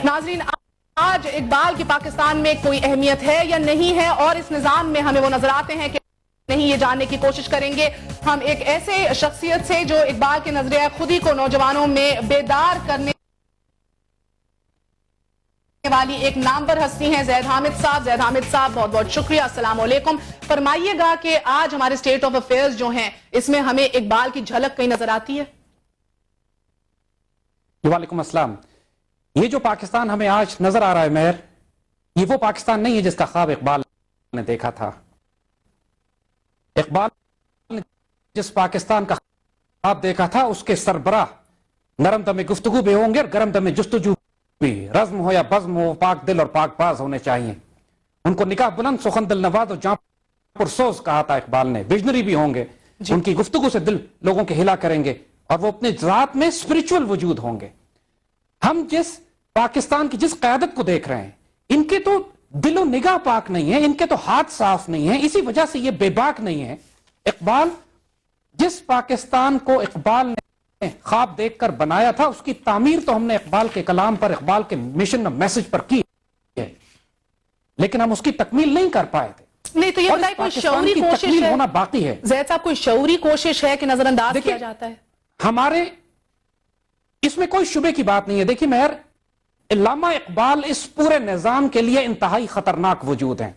ناظرین، آج اقبال کی پاکستان میں کوئی اہمیت ہے یا نہیں ہے، اور اس نظام میں ہمیں وہ نظر آتے ہیں کہ نہیں، یہ جاننے کی کوشش کریں گے ہم ایک ایسے شخصیت سے جو اقبال کے نظریہ خودی کو نوجوانوں میں بیدار کرنے والی ایک نامور ہستی ہیں، زید حامد صاحب۔ زید حامد صاحب، بہت بہت شکریہ، السلام علیکم۔ فرمائیے گا کہ آج ہمارے سٹیٹ آف افیئرز جو ہیں، اس میں ہمیں اقبال کی جھلک کہیں نظر آتی ہے؟ وعلیکم السلام۔ یہ جو پاکستان ہمیں آج نظر آ رہا ہے مہر، یہ وہ پاکستان نہیں ہے جس کا خواب اقبال نے دیکھا تھا۔ اقبال نے جس پاکستان کا خواب دیکھا تھا، اس کے سربراہ نرم دم گفتگو بھی ہوں گے اور گرم دم جستجو بھی، رزم ہو یا بزم ہو، پاک دل اور پاک باز ہونے چاہیے۔ ان کو نگاہ بلند، سخن دل نواز اور جاں پرسوز کہا تھا اقبال نے۔ ویژنری بھی ہوں گے، ان کی گفتگو سے دل لوگوں کے ہلا کریں گے، اور وہ اپنے ذات میں اسپرچول وجود ہوں گے۔ ہم جس پاکستان کی جس قیادت کو دیکھ رہے ہیں، ان کے تو دل و نگاہ پاک نہیں ہے، ان کے تو ہاتھ صاف نہیں ہیں، اسی وجہ سے یہ بے باک نہیں ہے۔ اقبال، جس پاکستان کو اقبال نے خواب دیکھ کر بنایا تھا، اس کی تعمیر تو ہم نے اقبال کے کلام پر، اقبال کے مشن اور میسج پر کی ہے، لیکن ہم اس کی تکمیل نہیں کر پائے تھے۔ نہیں تو یہ بتائیں، کوئی شعوری کوشش ہے؟ ہونا باقی ہے زید صاحب، کوئی شعوری کوشش ہے کہ نظر انداز کیا جاتا ہے؟ ہمارے اس میں کوئی شبے کی بات نہیں ہے۔ دیکھیے مہر، علامہ اقبال اس پورے نظام کے لیے انتہائی خطرناک وجود ہیں۔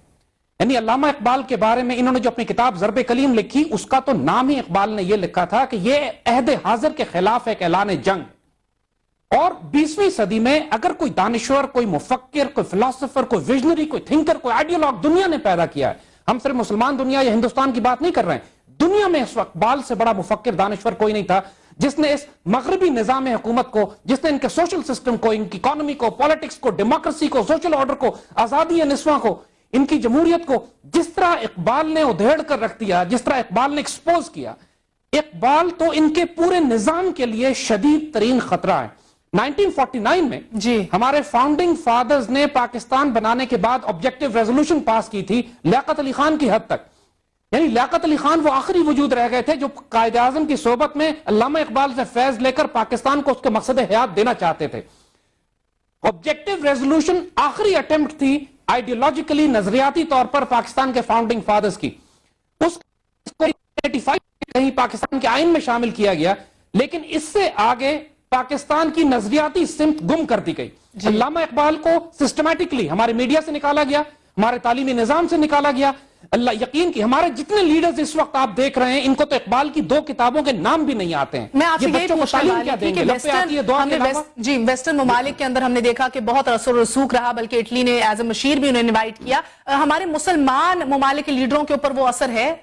یعنی علامہ اقبال کے بارے میں انہوں نے جو اپنی کتاب ضرب کلیم لکھی، اس کا تو نام ہی اقبال نے یہ لکھا تھا کہ یہ عہد حاضر کے خلاف ایک اعلان جنگ۔ اور 20ویں صدی میں اگر کوئی دانشور، کوئی مفکر، کوئی فلاسفر، کوئی ویژنری، کوئی تھنکر، کوئی آئیڈیالوگ دنیا نے پیدا کیا ہے، ہم صرف مسلمان دنیا یا ہندوستان کی بات نہیں کر رہے ہیں، دنیا میں اس وقت اقبال سے بڑا مفکر، دانشور کوئی نہیں تھا جس نے اس مغربی نظام حکومت کو، جس نے ان کے سوشل سسٹم کو، ان کی اکانومی کو، پولیٹکس کو، ڈیموکریسی کو، سوشل آرڈر کو، آزادی نسواں کو، ان کی جمہوریت کو جس طرح اقبال نے ادھیڑ کر رکھ دیا، جس طرح اقبال نے ایکسپوز کیا، اقبال تو ان کے پورے نظام کے لیے شدید ترین خطرہ ہے۔ 1949 میں ہمارے فاؤنڈنگ فادرز نے پاکستان بنانے کے بعد آبجیکٹو ریزولوشن پاس کی تھی لیاقت علی خان کی حد تک۔ یعنی لیاقت علی خان وہ آخری وجود رہ گئے تھے جو قائد اعظم کی صحبت میں علامہ اقبال سے فیض لے کر پاکستان کو اس کے مقصد حیات دینا چاہتے تھے۔ آبجیکٹو ریزولوشن آخری اٹیمپٹ تھی آئیڈیالوجیکلی، نظریاتی طور پر پاکستان کے فاؤنڈنگ فادرز کی۔ اس کو 85 کہیں پاکستان کے آئین میں شامل کیا گیا، لیکن اس سے آگے پاکستان کی نظریاتی سمت گم کر دی گئی۔ علامہ اقبال کو سسٹمیٹکلی ہمارے میڈیا سے نکالا گیا، ہمارے تعلیمی نظام سے نکالا گیا۔ اللہ یقین کی ہمارے جتنے لیڈرز اس وقت آپ دیکھ رہے ہیں، ان کو تو اقبال کی 2 کتابوں کے نام بھی نہیں آتے ہیں۔ میں آپ سے یہی پوچھنے والی تھی کہ ویسٹرن ممالک کے اندر ہم نے دیکھا کہ بہت اثر و رسوخ رہا، بلکہ اٹلی نے اعظم مشیر بھی انہیں انوائٹ کیا۔ ہمارے مسلمان ممالک کے لیڈروں کے اوپر وہ اثر ہے؟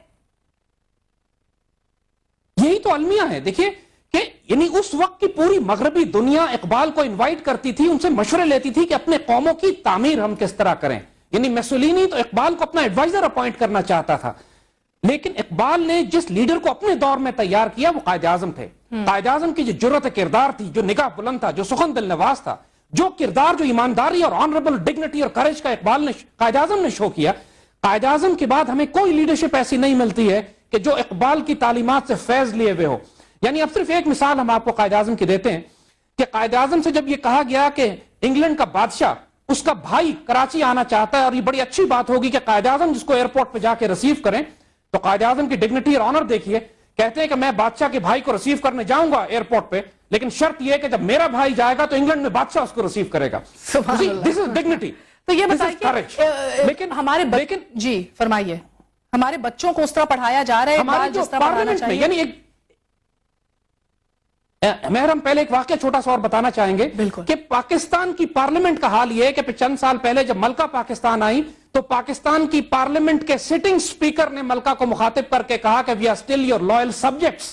یہی تو المیہ ہے۔ دیکھیے کہ یعنی اس وقت کی پوری مغربی دنیا اقبال کو انوائٹ کرتی تھی، ان سے مشورے لیتی تھی کہ اپنے قوموں کی تعمیر ہم کس طرح کریں۔ یعنی میسولینی تو اقبال کو اپنا ایڈوائزر اپوائنٹ کرنا چاہتا تھا، لیکن اقبال نے جس لیڈر کو اپنے دور میں تیار کیا وہ قائد اعظم تھے۔ قائد اعظم کی جو جرأت کردار تھی، جو نگاہ بلند تھا، جو سخن دل نواز تھا، جو کردار، جو ایمانداری اور آنریبل ڈگنیٹی اور کریج کا اقبال نے، قائد اعظم نے شو کیا۔ قائد اعظم کے بعد ہمیں کوئی لیڈرشپ ایسی نہیں ملتی ہے کہ جو اقبال کی تعلیمات سے فیض لیے ہوئے ہو۔ یعنی اب صرف ایک مثال ہم آپ کو قائد اعظم کی دیتے ہیں کہ قائد اعظم سے جب یہ کہا گیا کہ انگلینڈ کا بادشاہ اس کا بھائی کراچی آنا چاہتا ہے اور یہ بڑی اچھی بات ہوگی کہ قائد اعظم جس کو ایئرپورٹ پہ جا کے ریسیو کریں، تو قائد اعظم کی ڈگنیٹی اور آنر دیکھیے، کہتے ہیں کہ میں بادشاہ کے بھائی کو ریسیو کرنے جاؤں گا ایئرپورٹ پہ، لیکن شرط یہ ہے کہ جب میرا بھائی جائے گا تو انگلینڈ میں بادشاہ اس کو ریسیو کرے گا۔ دس از ڈگنیٹی۔ تو یہ بتائیے، لیکن ہمارے جی فرمائیے، ہمارے بچوں کو اس طرح پڑھایا جا رہا ہے ہمارے جو پارلیمنٹ میں، یعنی ایک مہر، ہم پہلے ایک واقعہ چھوٹا سا اور بتانا چاہیں گے کہ پاکستان کی پارلیمنٹ کا حال یہ ہے کہ چند سال پہلے جب ملکہ پاکستان آئی تو پاکستان کی پارلیمنٹ کے سٹنگ سپیکر نے ملکہ کو مخاطب کر کے کہا کہ we are still your loyal subjects,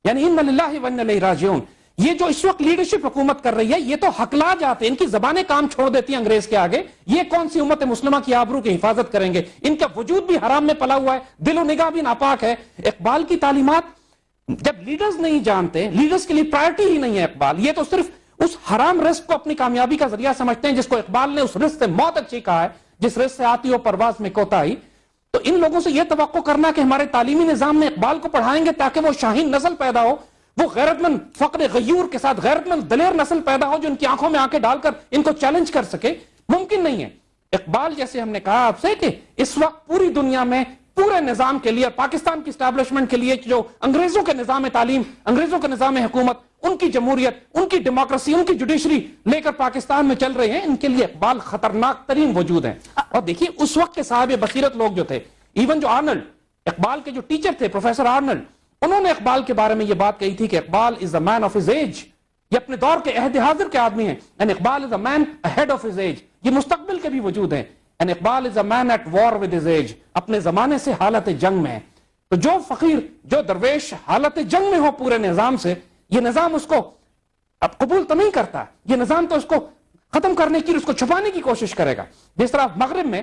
یعنی انا للہ و انا الیہ راجعون۔ یہ جو اس وقت لیڈرشپ حکومت کر رہی ہے، یہ تو ہکلا جاتے ہیں، ان کی زبانیں کام چھوڑ دیتی ہیں انگریز کے آگے۔ یہ کون سی امت مسلمہ کی آبرو کی حفاظت کریں گے؟ ان کا وجود بھی حرام میں پلا ہوا ہے، دل و نگاہ بھی ناپاک ہے۔ اقبال کی تعلیمات جب لیڈرز نہیں جانتے، لیڈرز کے لیے پرائرٹی ہی نہیں ہے اقبال، یہ تو صرف اس حرام رزق کو اپنی کامیابی کا ذریعہ سمجھتے ہیں جس کو اقبال نے اس رزق سے موت اچھی کہا ہے، جس رزق سے آتی ہو پرواز میں کوتاہی۔ تو ان لوگوں سے یہ توقع کرنا کہ ہمارے تعلیمی نظام میں اقبال کو پڑھائیں گے تاکہ وہ شاہین نسل پیدا ہو، وہ غیرت مند فقر غیور کے ساتھ غیرت مند دلیر نسل پیدا ہو جو ان کی آنکھوں میں آنکھیں ڈال کر ان کو چیلنج کر سکے، ممکن نہیں ہے۔ اقبال جیسے ہم نے کہا آپ سے کہ اس وقت پوری دنیا میں پورے نظام کے لیے اور پاکستان کی اسٹیبلشمنٹ کے لیے جو انگریزوں کے نظام تعلیم، انگریزوں کے نظام حکومت، ان کی جمہوریت، ان کی ڈیموکریسی، ان کی جوڈیشری لے کر پاکستان میں چل رہے ہیں، ان کے لیے اقبال خطرناک ترین وجود ہیں۔ اور دیکھیے اس وقت کے صاحب بصیرت لوگ جو تھے، ایون جو آرنلڈ، اقبال کے جو ٹیچر تھے پروفیسر آرنلڈ، انہوں نے اقبال کے بارے میں یہ بات کہی تھی کہ Iqbal is a man of his age, یہ اپنے دور کے عہد حاضر کے آدمی ہیں، and Iqbal is a man ahead of his age, یہ مستقبل کے بھی وجود ہیں، and Iqbal is a man at war with his age, اپنے زمانے سے حالت جنگ میں ہے۔ تو جو فقیر، جو درویش حالت جنگ میں ہو پورے نظام سے، یہ نظام اس کو اب قبول تو نہیں کرتا، یہ نظام تو اس کو ختم کرنے کی، اس کو چھپانے کی کوشش کرے گا۔ جس طرح مغرب میں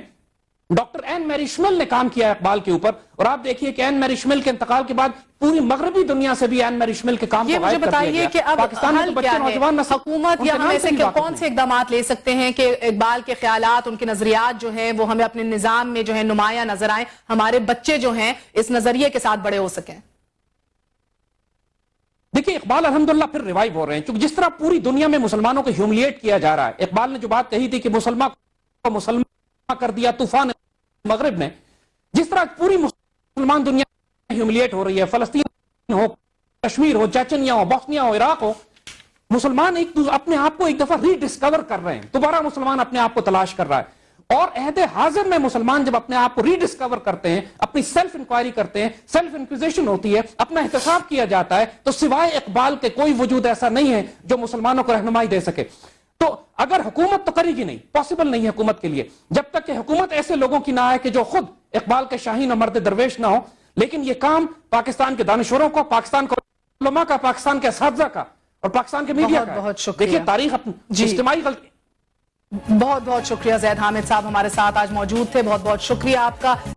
ڈاکٹر این میری شمل نے کام کیا اقبال کے اوپر، اور آپ دیکھیے کہ این میری شمل کے انتقال کے بعد پوری مغربی دنیا سے بھی این میری شمل کے کام یہ کو مجھے غائب کر دیا بتائیے گیا۔ کہ اب پاکستان میں حل تو بچے کیا ہے؟ نوجوان نسل حکومت ان یا کے ہم نام ایسے سے بھی واقف کون نہیں۔ سے اقدامات لے سکتے ہیں کہ اقبال کے خیالات، ان کے نظریات جو ہیں وہ ہمیں اپنے نظام میں جو ہے نمایاں نظر آئیں، ہمارے بچے جو ہیں اس نظریے کے ساتھ بڑے ہو سکیں؟ دیکھیے اقبال الحمدللہ پھر ریوائیو ہو رہے ہیں، کیونکہ جس طرح پوری دنیا میں مسلمانوں کو ہیوملیٹ کیا جا رہا ہے۔ اقبال نے جو بات کہی تھی کہ مسلمان کر دیا طوفان مغرب نے، جس طرح پوری مسلمان دنیا ہیوملیٹ ہو رہی ہے، فلسطین ہو، کشمیر ہو، چیچنیا ہو، بوسنیا ہو، عراق ہو، مسلمان اپنے آپ کو ایک دفعہ ری ڈسکور کر رہے ہیں، دوبارہ مسلمان اپنے آپ کو تلاش کر رہا ہے۔ اور عہد حاضر میں مسلمان جب اپنے آپ کو ری ڈسکور کرتے ہیں، اپنی سیلف انکوائری کرتے ہیں، سیلف انکویزیشن ہوتی ہے، اپنا احتساب کیا جاتا ہے، تو سوائے اقبال کے کوئی وجود ایسا نہیں ہے جو مسلمانوں کو رہنمائی دے سکے۔ تو اگر حکومت تو کرے گی نہیں، پاسبل نہیں ہے حکومت کے لیے، جب تک کہ حکومت ایسے لوگوں کی نہ آئے کہ جو خود اقبال کے شاہین اور مرد درویش نہ ہو۔ لیکن یہ کام پاکستان کے دانشوروں کو، پاکستان کے علماء کا، پاکستان کے اساتذہ کا اور پاکستان کے میڈیا کا۔ بہت شکریہ۔ دیکھیے تاریخ اجتماعی غلطی۔ بہت بہت شکریہ زید حامد صاحب ہمارے ساتھ آج موجود تھے، بہت بہت شکریہ آپ کا۔